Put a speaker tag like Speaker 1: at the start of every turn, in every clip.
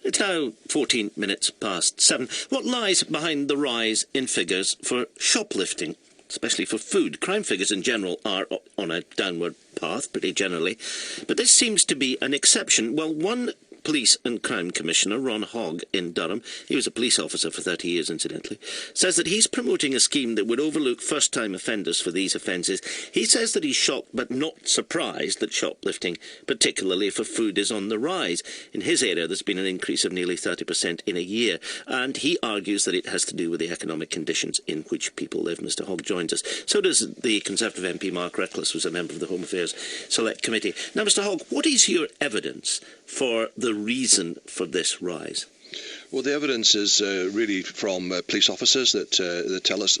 Speaker 1: It's now 14 minutes past 7. What lies behind the rise in figures for shoplifting, especially for food? Crime figures in general are on a downward path, pretty generally. But this seems to be an exception. Well, one Police and Crime Commissioner, Ron Hogg in Durham, he was a police officer for 30 years incidentally, says that he's promoting a scheme that would overlook first-time offenders for these offences. He says that he's shocked but not surprised that shoplifting, particularly for food, is on the rise. In his area there's been an increase of nearly 30% in a year, and he argues that it has to do with the economic conditions in which people live. Mr Hogg joins us. So does the Conservative MP Mark Reckless, who's a member of the Home Affairs Select Committee. Now, Mr Hogg, what is your evidence for the reason for this rise?
Speaker 2: Well, the evidence is really from police officers that tell us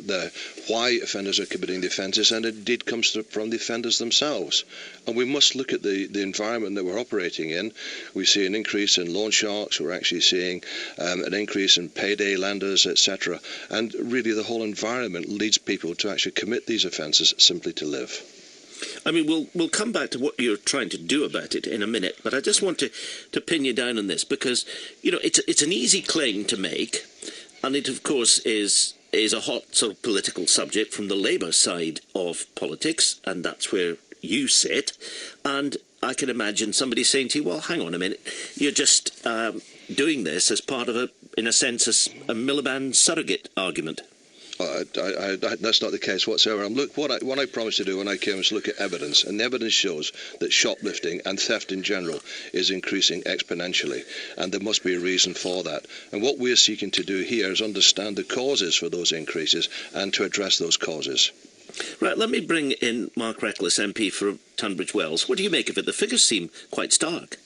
Speaker 2: why offenders are committing the offences, and it indeed comes from the offenders themselves. And we must look at the environment that we're operating in. We see an increase in loan sharks, we're actually seeing an increase in payday lenders, etc. And really the whole environment leads people to actually commit these offences simply to live.
Speaker 1: I mean, we'll come back to what you're trying to do about it in a minute, but I just want to pin you down on this because, you know, it's an easy claim to make, and it, of course, is a hot sort of political subject from the Labour side of politics, and that's where you sit. And I can imagine somebody saying to you, well, hang on a minute, you're just doing this as part of, in a sense, a Miliband surrogate argument.
Speaker 2: That's not the case whatsoever. Look, what I promised to do when I came was look at evidence, and the evidence shows that shoplifting and theft in general is increasing exponentially, and there must be a reason for that. And what we're seeking to do here is understand the causes for those increases and to address those causes.
Speaker 1: Right, let me bring in Mark Reckless, MP for Tunbridge Wells. What do you make of it? The figures seem quite stark.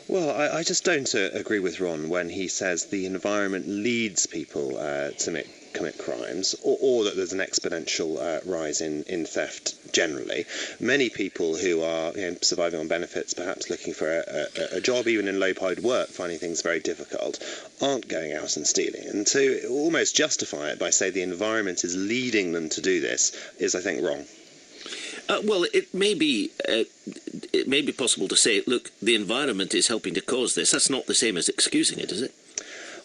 Speaker 3: Well, I just don't agree with Ron when he says the environment leads people to commit crimes, or that there's an exponential rise in theft generally. Many people who are surviving on benefits, perhaps looking for a job, even in low-paid work, finding things very difficult, aren't going out and stealing. And to almost justify it by saying the environment is leading them to do this is, I think, wrong.
Speaker 1: Well, it may be possible to say, look, the environment is helping to cause this. That's not the same as excusing it, is it?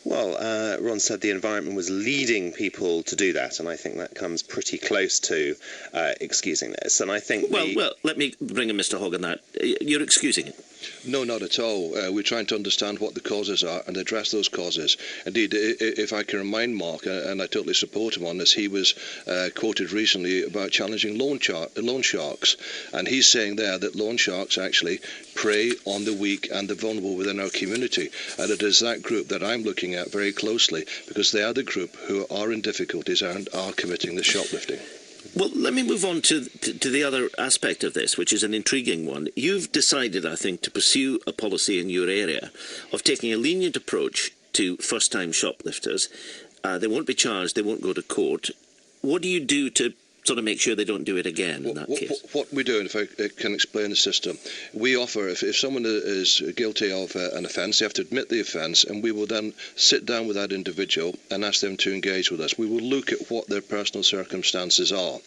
Speaker 3: Well, Ron said the environment was leading people to do that, and I think that comes pretty close to excusing this. And I think
Speaker 1: well, let me bring in Mr Hogg on that. You're excusing it?
Speaker 2: No, not at all. We're trying to understand what the causes are and address those causes. Indeed, if I can remind Mark, and I totally support him on this, he was quoted recently about challenging loan sharks, and he's saying there that loan sharks actually prey on the weak and the vulnerable within our community, and it is that group that I'm looking at very closely, because they are the group who are in difficulties and are committing the shoplifting.
Speaker 1: Well, let me move on to the other aspect of this, which is an intriguing one. You've decided, I think, to pursue a policy in your area of taking a lenient approach to first-time shoplifters. They won't be charged, they won't go to court. What do you do to sort of make sure they don't do it again in that case?
Speaker 2: What we do, and if I can explain the system, we offer, if someone is guilty of an offence, they have to admit the offence, and we will then sit down with that individual and ask them to engage with us. We will look at what their personal circumstances are.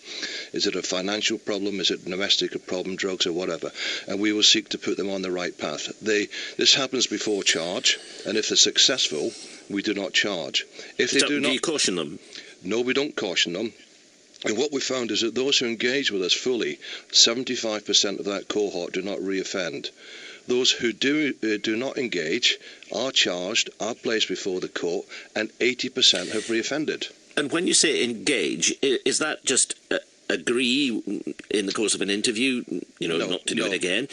Speaker 2: Is it a financial problem? Is it a domestic problem, drugs or whatever? And we will seek to put them on the right path. This happens before charge, and if they're successful, we do not charge. If they do
Speaker 1: you caution them?
Speaker 2: No, we don't caution them. And what we found is that those who engage with us fully, 75% of that cohort do not reoffend. Those who do not engage are charged, are placed before the court, and 80% have reoffended.
Speaker 1: And when you say engage, is that just agree in the course of an interview, not to do it again?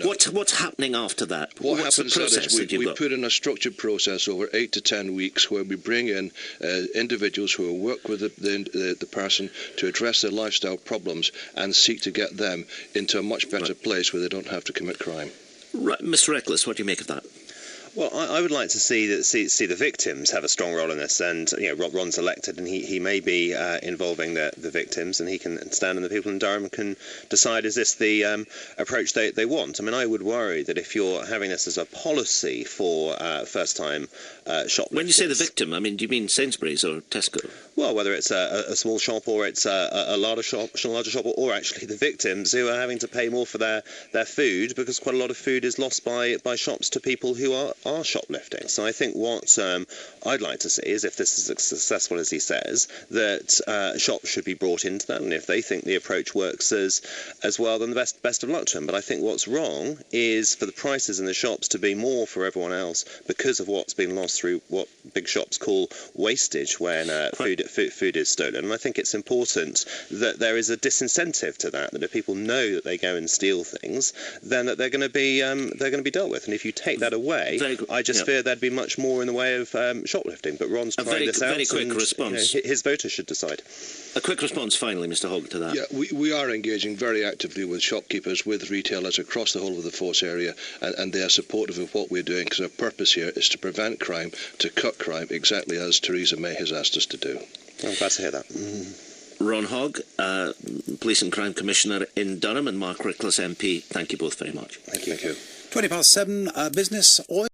Speaker 1: What's happening after that? What's the process that you've got?
Speaker 2: We put in a structured process over 8 to 10 weeks where we bring in individuals who will work with the person to address their lifestyle problems and seek to get them into a much better place where they don't have to commit crime.
Speaker 1: Right, Mr Reckless, what do you make of that?
Speaker 3: Well, I would like to see the victims have a strong role in this, and Ron's elected, and he may be involving the victims, and he can stand, and the people in Durham can decide, is this the approach they want? I mean, I would worry that if you're having this as a policy for first-time shoplifters...
Speaker 1: When you say the victim, I mean, do you mean Sainsbury's or Tesco?
Speaker 3: Well, whether it's a small shop or it's a larger shop, or actually the victims who are having to pay more for their food, because quite a lot of food is lost by shops to people who are are shoplifting. So I think what I'd like to see is, if this is as successful as he says, that shops should be brought into that, and if they think the approach works as well, then the best of luck to them. But I think what's wrong is for the prices in the shops to be more for everyone else because of what's been lost through what big shops call wastage when food is stolen. And I think it's important that there is a disincentive to that if people know that they go and steal things, then that they're going to be dealt with. And if you take that away, I just fear there'd be much more in the way of shoplifting. But Ron's trying this out,
Speaker 1: very quick response.
Speaker 3: His voters should decide.
Speaker 1: A quick response, finally, Mr. Hogg, to that.
Speaker 2: Yeah, we are engaging very actively with shopkeepers, with retailers across the whole of the Force area, and they are supportive of what we're doing, because our purpose here is to prevent crime, to cut crime, exactly as Theresa May has asked us to do.
Speaker 3: I'm glad to hear that.
Speaker 1: Ron Hogg, Police and Crime Commissioner in Durham, and Mark Rickles, MP, thank you both very much.
Speaker 3: Thank you.
Speaker 4: 7:20, business, oil.